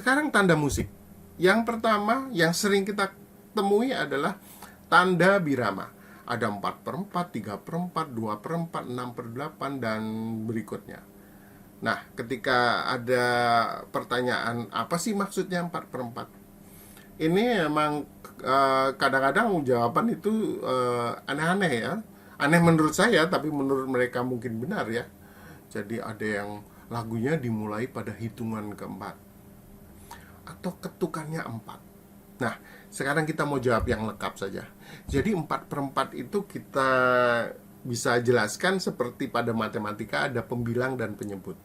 Sekarang tanda musik. Yang pertama yang sering kita temui adalah tanda birama. Ada 4/4, 3/4, 2/4, 6/8, dan berikutnya. Nah, ketika ada pertanyaan apa sih maksudnya 4/4? Ini emang kadang-kadang jawaban itu aneh-aneh ya. Aneh menurut saya, tapi menurut mereka mungkin benar ya. Jadi ada yang lagunya dimulai pada hitungan keempat atau ketukannya 4. Nah, sekarang kita mau jawab yang lengkap saja. Jadi 4/4 itu kita bisa jelaskan seperti pada matematika ada pembilang dan penyebut.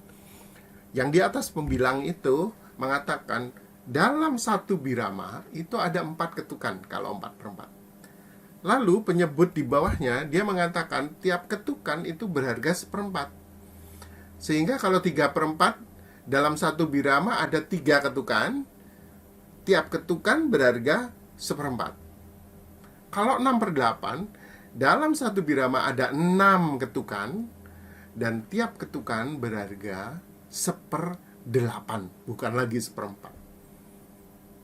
Yang di atas pembilang itu mengatakan dalam satu birama itu ada 4 ketukan kalau 4/4. Lalu penyebut di bawahnya dia mengatakan tiap ketukan itu berharga 1/4. Sehingga kalau 3/4 dalam satu birama ada 3 ketukan, tiap ketukan berharga 1/4. Kalau 6/8 dalam satu birama ada 6 ketukan, dan tiap ketukan berharga 1/8, bukan lagi 1/4.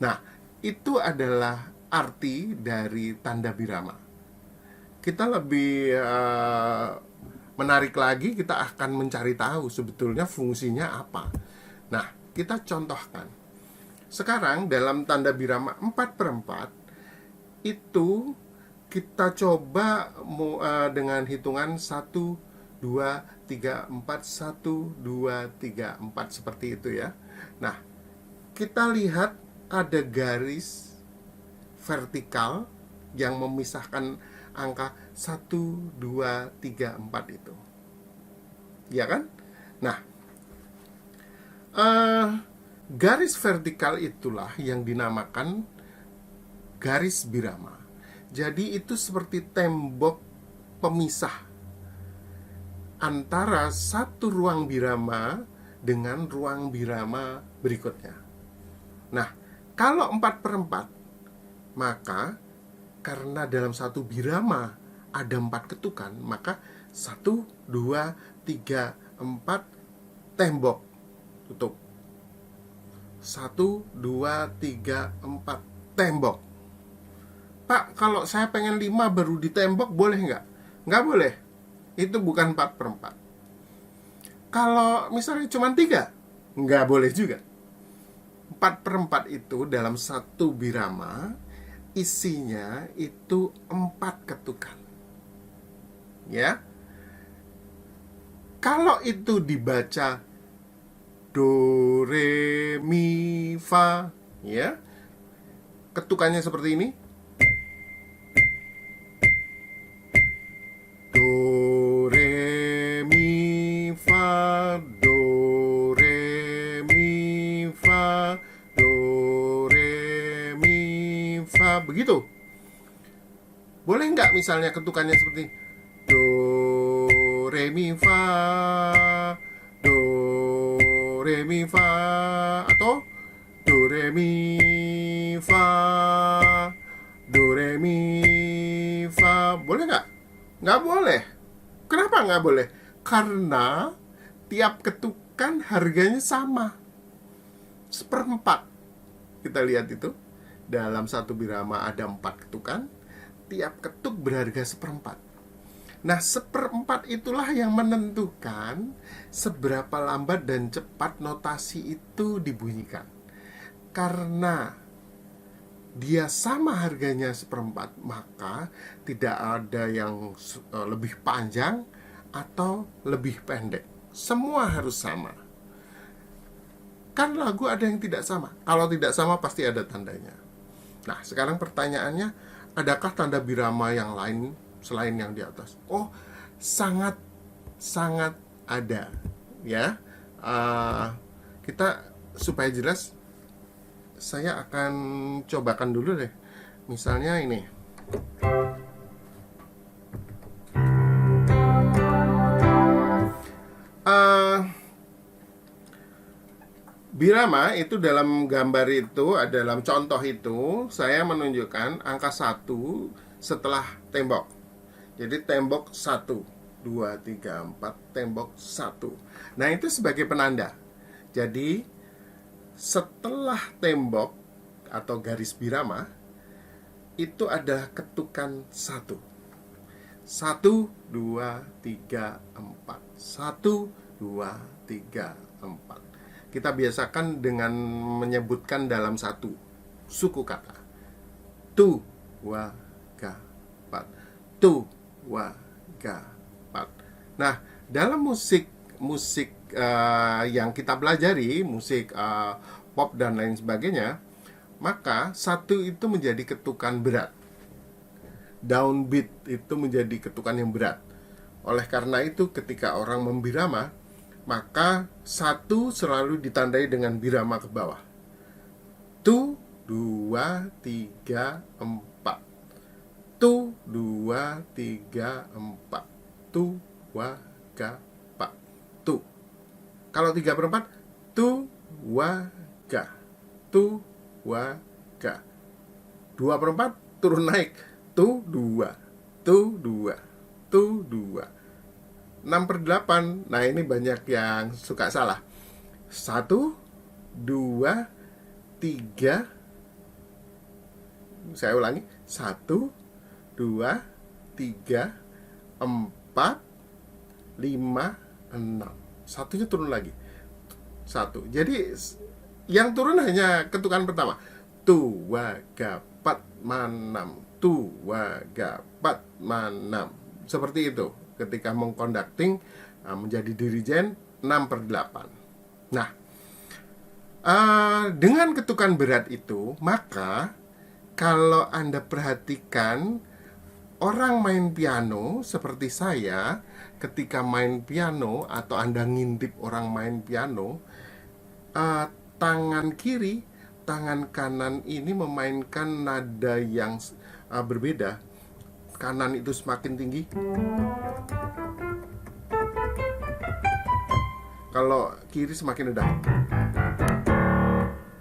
Nah, itu adalah arti dari tanda birama. Kita lebih menarik lagi, kita akan mencari tahu sebetulnya fungsinya apa. Nah, kita contohkan. Sekarang dalam tanda birama 4/4 itu kita coba dengan hitungan 1, 2, 3, 4, 1, 2, 3, 4 seperti itu ya. Nah, kita lihat ada garis vertikal yang memisahkan angka 1, 2, 3, 4 itu. Ya kan? Nah, garis vertikal itulah yang dinamakan garis birama. Jadi itu seperti tembok pemisah antara satu ruang birama dengan ruang birama berikutnya. Nah, kalau 4/4, maka karena dalam satu birama ada 4 ketukan, maka 1, 2, 3, 4 tembok tutup. 1, 2, 3, 4 tembok. Pak, kalau saya pengen 5 baru ditembok boleh nggak? Nggak boleh. Itu bukan 4/4. Kalau misalnya cuma 3, nggak boleh juga. 4/4 itu dalam satu birama isinya itu 4 ketukan. Ya. Kalau itu dibaca do, re, mi, fa, ya. Ketukannya seperti ini. Do, re, mi, fa, do, re, mi, fa, do, re, mi, fa, begitu. Boleh nggak misalnya ketukannya seperti do, re, mi, fa, do, re, mi, fa, atau do, re, mi, fa, do, re, mi, fa. Boleh nggak? Nggak boleh. Kenapa nggak boleh? Karena tiap ketukan harganya sama, 1/4. Kita lihat itu. Dalam satu birama ada 4 ketukan, tiap ketuk berharga 1/4. Nah, 1/4 itulah yang menentukan seberapa lambat dan cepat notasi itu dibunyikan. Karena dia sama harganya 1/4, maka tidak ada yang lebih panjang atau lebih pendek. Semua harus sama. Kan lagu ada yang tidak sama. Kalau tidak sama pasti ada tandanya. Nah, sekarang pertanyaannya, adakah tanda birama yang lain selain yang di atas? Oh, sangat ada, ya. Kita supaya jelas, saya akan cobakan dulu deh. Misalnya ini. Birama itu dalam gambar itu, dalam contoh itu, saya menunjukkan angka 1 setelah tembok. Jadi tembok 1, 2, 3, 4, tembok 1. Nah, itu sebagai penanda. Jadi setelah tembok atau garis birama itu adalah ketukan 1. 1, 2, 3, 4. 1, 2, 3, 4. Kita biasakan dengan menyebutkan dalam satu suku kata. Tu, wa, ga, pat. Tu, wa, ga, pat. Nah, dalam musik yang kita pelajari, musik pop dan lain sebagainya, maka 1 itu menjadi ketukan berat. Downbeat itu menjadi ketukan yang berat. Oleh karena itu ketika orang membirama, maka 1 selalu ditandai dengan birama ke bawah. Tu, 2, 3, 4. Tu, 2, 3, 4. Tu, wa, ga, pa. Tu. Kalau 3/4, tu, wa, ga. Tu, wa, ga. 2/4 turun naik. Tu, 2. Tu, 2. Tu, 2. 6/8. Nah, ini banyak yang suka salah. 1, 2, 3. Saya ulangi. 1, 2, 3, 4, 5, 6. Satunya turun lagi. 1. Jadi yang turun hanya ketukan pertama. Tu, wa, ga, pat, ma, nam. Tu, wa, ga, pat, ma, nam. Seperti itu ketika mengconducting menjadi dirijen 6/8. Nah, dengan ketukan berat itu, maka kalau Anda perhatikan orang main piano seperti saya, ketika main piano atau Anda ngintip orang main piano, tangan kiri, tangan kanan ini memainkan nada yang berbeda. Kanan itu semakin tinggi, kalau kiri semakin rendah,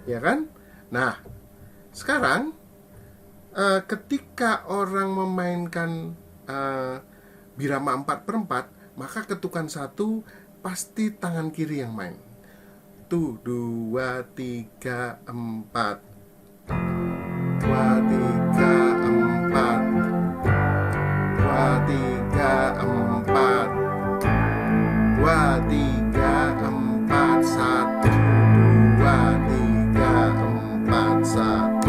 ya kan? Nah, sekarang ketika orang memainkan birama 4/4, maka ketukan 1 pasti tangan kiri yang main. Tu, 2, 3, 4. 2, 3, 4. 2, 3, 4. 2, 3, 4. 1, 2, 3, 4. 1,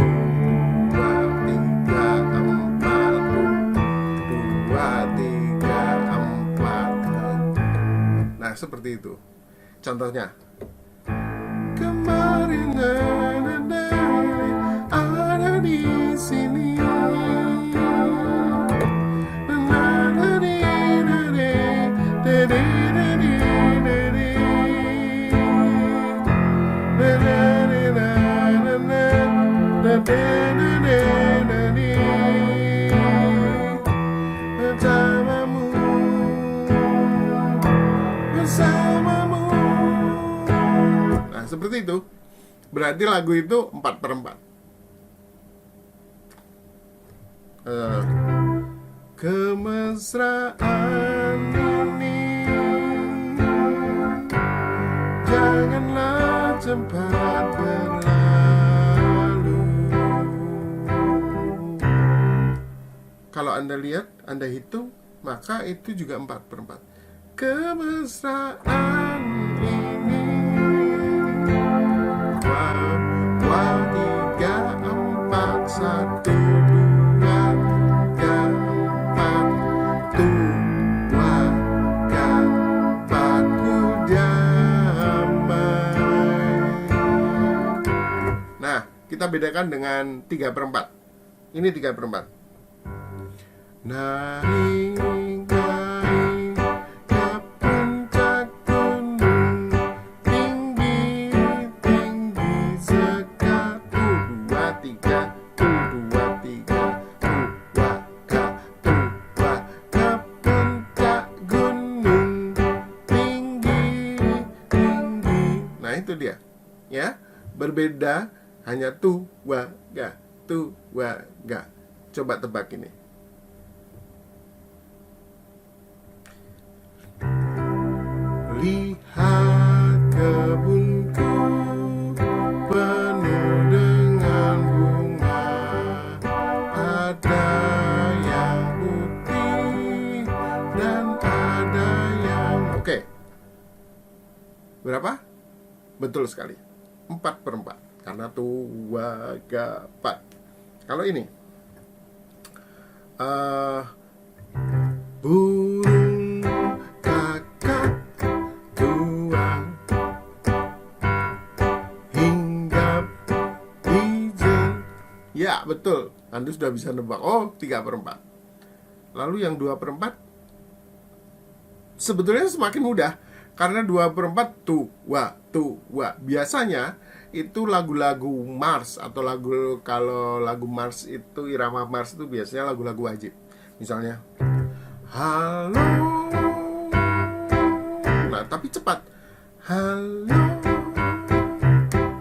2, 3, 4. 2, 3, 4. Nah, seperti itu. Contohnya. Kemarin ada di sini. Bersamamu. Nah, seperti itu. Berarti lagu itu 4/4. Kemesraan ini janganlah cepat berlalu. Kalau Anda lihat, Anda hitung, maka itu juga 4/4. Kemesraan ini, 3, 4, 1, 2, 3, 4. Tua kapatku damai. Nah, kita bedakan dengan 3/4. Ini 3/4. Naik ke puncak gunung, tinggi sekali. 2, 3. 2, 3. Ke puncak gunung, tinggi. Nah, itu dia. Ya, berbeda hanya tu, wa, ga. Tu, wa, ga. Coba tebak ini. Lihat kebunku Berapa? Betul sekali, 4/4. Karena tua gapat. Kalau ini burung kakak tua hinggap ijen. Ya betul, Anda sudah bisa nebak. Oh, 3/4. Lalu yang 2/4 sebetulnya semakin mudah, karena 2/4 tua. Biasanya itu lagu-lagu Mars atau kalau lagu Mars itu, irama Mars itu biasanya lagu-lagu wajib. Misalnya halo. Nah, tapi cepat. Halo.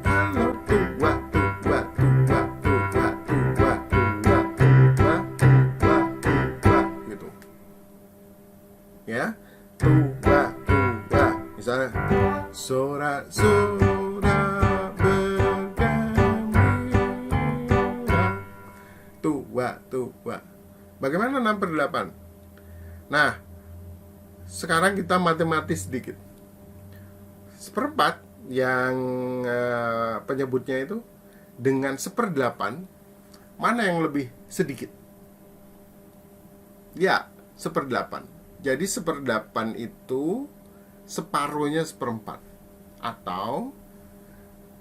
Halo tua gitu. Ya. Tua. Misalnya sorak-sorak bergembira. Tua. Bagaimana 6/8? Nah, sekarang kita matematis sedikit. 1/4 yang penyebutnya itu dengan 1/8, mana yang lebih sedikit? Ya, 1/8. Jadi 1/8 itu separuhnya 1/4, atau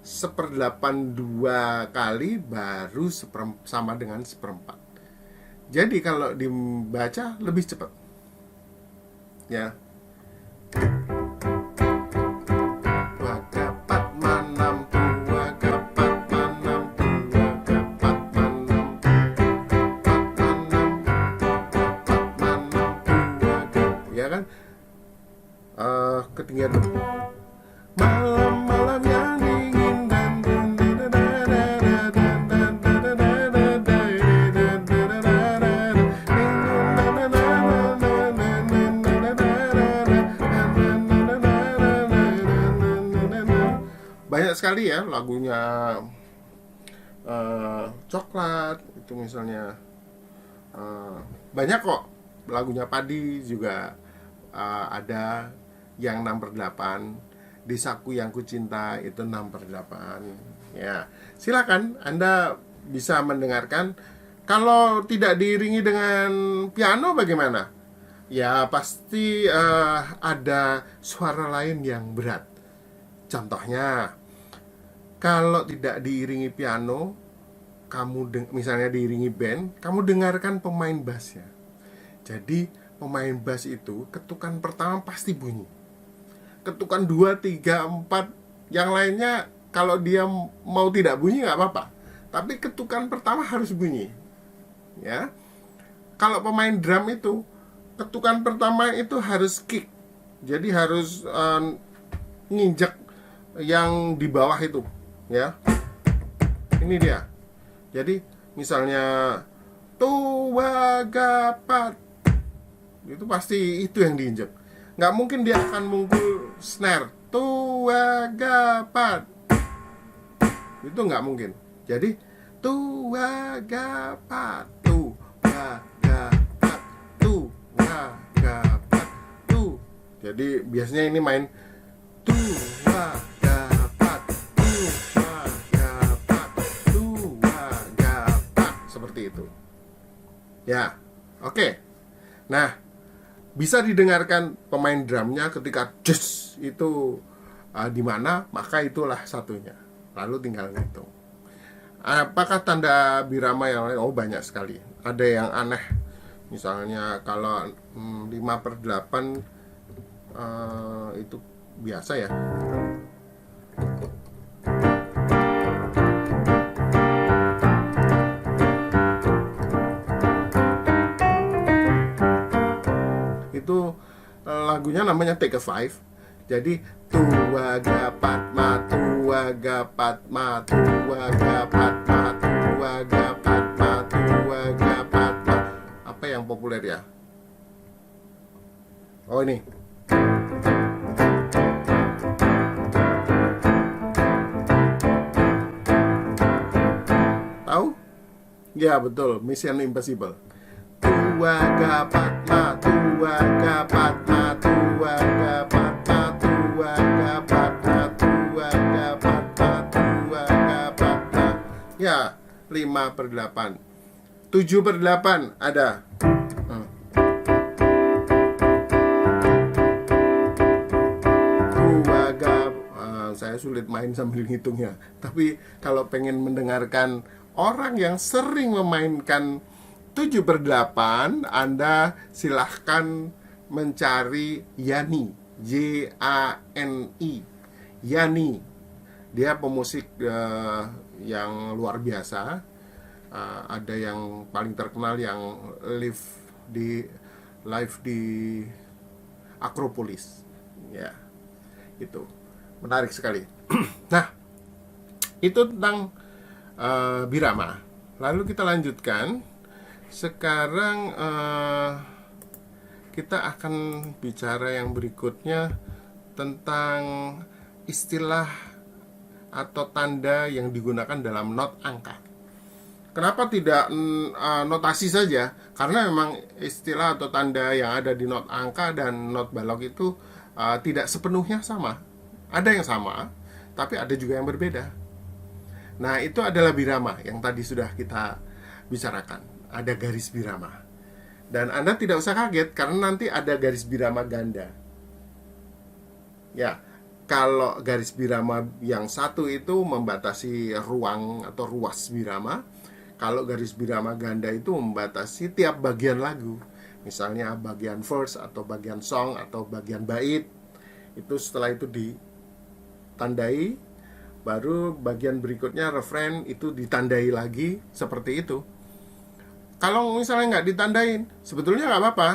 1/8 2 kali baru sama dengan 1/4. Jadi kalau dibaca lebih cepat, ya. Tua gapat manam, tua gapat manam, tua gapat manam, ya kan? Ketinggian malam-malam yang dingin dan banyak sekali ya lagunya. Coklat itu misalnya, banyak kok lagunya. Padi juga ada yang 6/8. Desaku yang kucinta itu 6/8. Ya, silakan Anda bisa mendengarkan. Kalau tidak diiringi dengan piano bagaimana? Ya pasti ada suara lain yang berat. Contohnya, kalau tidak diiringi piano, misalnya diiringi band, kamu dengarkan pemain bassnya. Jadi pemain bass itu ketukan pertama pasti bunyi. Ketukan 2, 3, 4, yang lainnya kalau dia mau tidak bunyi nggak apa-apa. Tapi ketukan pertama harus bunyi. Ya. Kalau pemain drum itu, ketukan pertama itu harus kick. Jadi harus nginjek yang di bawah itu, ya. Ini dia. Jadi misalnya tua gapat, itu pasti itu yang diinjek. Nggak mungkin dia akan mungkul snare tua gapat, itu nggak mungkin. Jadi tua gapat, jadi biasanya ini main tua gapat, seperti itu. Ya, oke. Nah, bisa didengarkan pemain drumnya ketika jus itu di mana, maka itulah satunya. Lalu tinggal ngitung. Apakah tanda birama yang lain? Oh, banyak sekali. Ada yang aneh. Misalnya kalau 5/8 itu biasa ya. Itu lagunya namanya Take a Five. Jadi tua gapat ma, tua gapat ma, tua gapat ma, tua gapat ma, tua gapat ma. Apa yang populer ya? Oh, ini. Tahu? Ya betul, Mission Impossible. Tua gapat ma, tua gapat ma, tua gapat ma, tua gapat 5/8. 7/8 ada. Saya sulit main sambil ngitungnya. Tapi kalau pengen mendengarkan orang yang sering memainkan 7/8, Anda silahkan mencari Yani, Jani, Yani. Dia pemusik yang luar biasa. Ada yang paling terkenal yang live di Akropolis, ya, itu menarik sekali. Nah, itu tentang birama. Lalu kita lanjutkan. Sekarang kita akan bicara yang berikutnya tentang istilah atau tanda yang digunakan dalam not angka. Kenapa tidak notasi saja? Karena memang istilah atau tanda yang ada di not angka dan not balok itu tidak sepenuhnya sama. Ada yang sama, tapi ada juga yang berbeda. Nah, itu adalah birama yang tadi sudah kita bicarakan. Ada garis birama. Dan Anda tidak usah kaget karena nanti ada garis birama ganda. Ya, kalau garis birama yang satu itu membatasi ruang atau ruas birama. Kalau garis birama ganda itu membatasi tiap bagian lagu. Misalnya bagian verse atau bagian song atau bagian bait. Itu setelah itu ditandai, baru bagian berikutnya refrain itu ditandai lagi seperti itu. Kalau misalnya nggak ditandain, sebetulnya nggak apa-apa.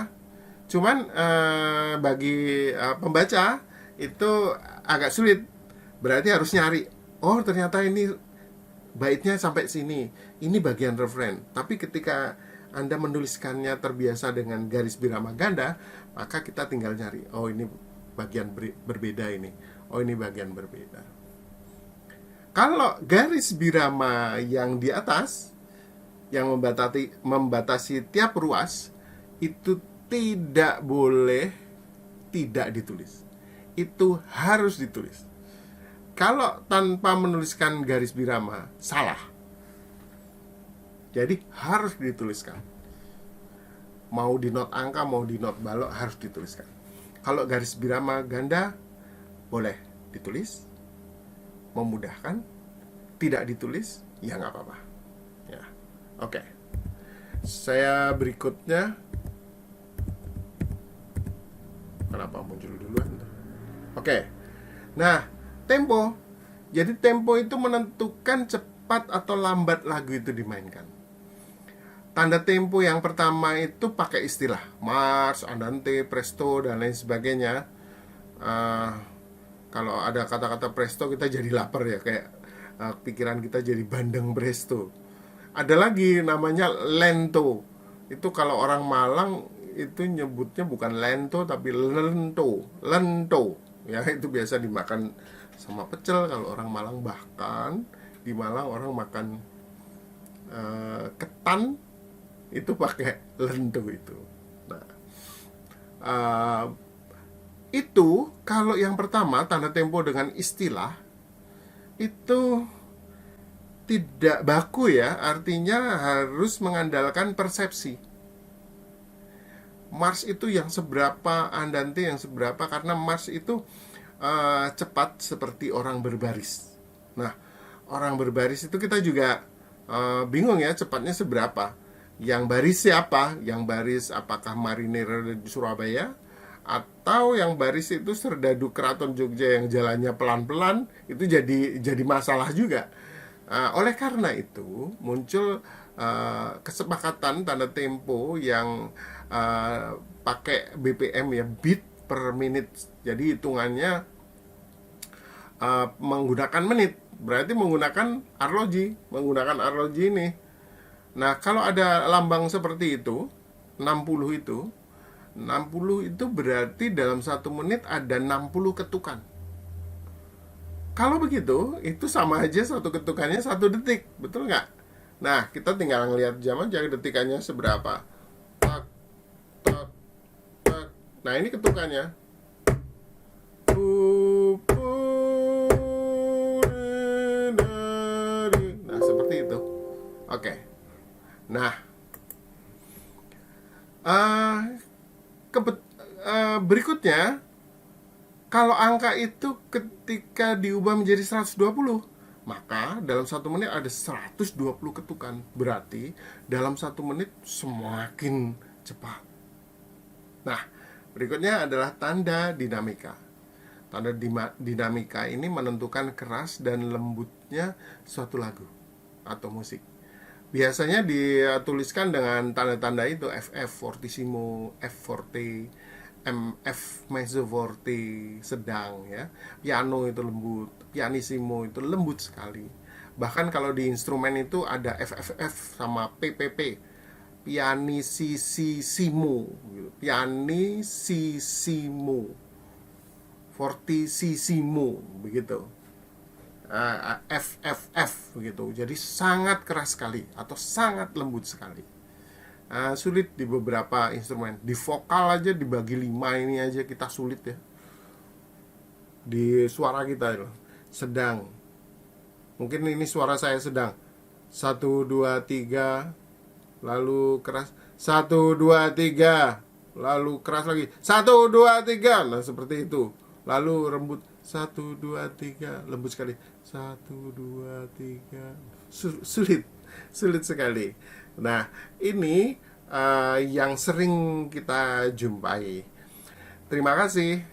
Cuman bagi pembaca itu agak sulit. Berarti harus nyari. Oh, ternyata ini baitnya sampai sini. Ini bagian refrain. Tapi ketika Anda menuliskannya terbiasa dengan garis birama ganda, maka kita tinggal nyari. Oh, ini bagian berbeda ini. Oh, ini bagian berbeda. Kalau garis birama yang di atas yang membatasi tiap ruas itu tidak boleh tidak ditulis. Itu harus ditulis. Kalau tanpa menuliskan garis birama, salah. Jadi harus dituliskan. Mau di not angka, mau di not balok, harus dituliskan. Kalau garis birama ganda, boleh ditulis. Memudahkan. Tidak ditulis, ya nggak apa-apa. Ya. Oke. Saya berikutnya. Kenapa muncul duluan? Oke. Nah, tempo. Jadi tempo itu menentukan cepat atau lambat lagu itu dimainkan. Tanda tempo yang pertama itu pakai istilah march, andante, presto, dan lain sebagainya. Kalau ada kata-kata presto kita jadi lapar ya, kayak pikiran kita jadi bandeng presto. Ada lagi namanya lento. Itu kalau orang Malang itu nyebutnya bukan lento tapi lento. Ya, itu biasa dimakan sama pecel kalau orang Malang. Bahkan di Malang orang makan ketan itu pakai lento itu. Nah, itu kalau yang pertama tanda tempo dengan istilah itu tidak baku ya, artinya harus mengandalkan persepsi. March itu yang seberapa, andante yang seberapa, karena march itu cepat seperti orang berbaris. Nah, orang berbaris itu kita juga bingung ya cepatnya seberapa. Yang baris siapa? Yang baris apakah marinir di Surabaya? Atau yang baris itu serdadu Keraton Jogja yang jalannya pelan-pelan? Itu jadi masalah juga. Oleh karena itu muncul kesepakatan tanda tempo yang pakai BPM ya, beat per menit. Jadi hitungannya menggunakan menit. Berarti menggunakan arloji ini. Nah, kalau ada lambang seperti itu 60 itu berarti dalam 1 menit ada 60 ketukan. Kalau begitu, itu sama aja satu ketukannya 1 detik, betul nggak? Nah, kita tinggal ngelihat jam aja detikannya seberapa. Tak, tak, tak. Nah, ini ketukannya. Nah, seperti itu. Nah, eh, berikutnya, kalau angka itu ketika diubah menjadi 120, maka dalam 1 menit ada 120 ketukan. Berarti dalam 1 menit semakin cepat. Nah, berikutnya adalah tanda dinamika. Tanda dinamika ini menentukan keras dan lembutnya suatu lagu atau musik. Biasanya dituliskan dengan tanda-tanda itu: FF fortissimo, F forte, F mezzo forte sedang, ya. Piano itu lembut, pianissimo itu lembut sekali. Bahkan kalau di instrumen itu ada FFF sama PPP, pianissimo, pianissimo, fortissimo, begitu. FFF begitu. Jadi sangat keras sekali atau sangat lembut sekali. Sulit di beberapa instrumen. Di vokal aja dibagi 5 ini aja kita sulit ya. Di suara kita itu sedang. Mungkin ini suara saya sedang. 1 2 3 lalu keras. 1 2 3 lalu keras lagi. 1 2 3. Nah, seperti itu. Lalu lembut. 1 2 3 lembut sekali. 1 2 3 sulit sekali. Nah, ini yang sering kita jumpai. Terima kasih.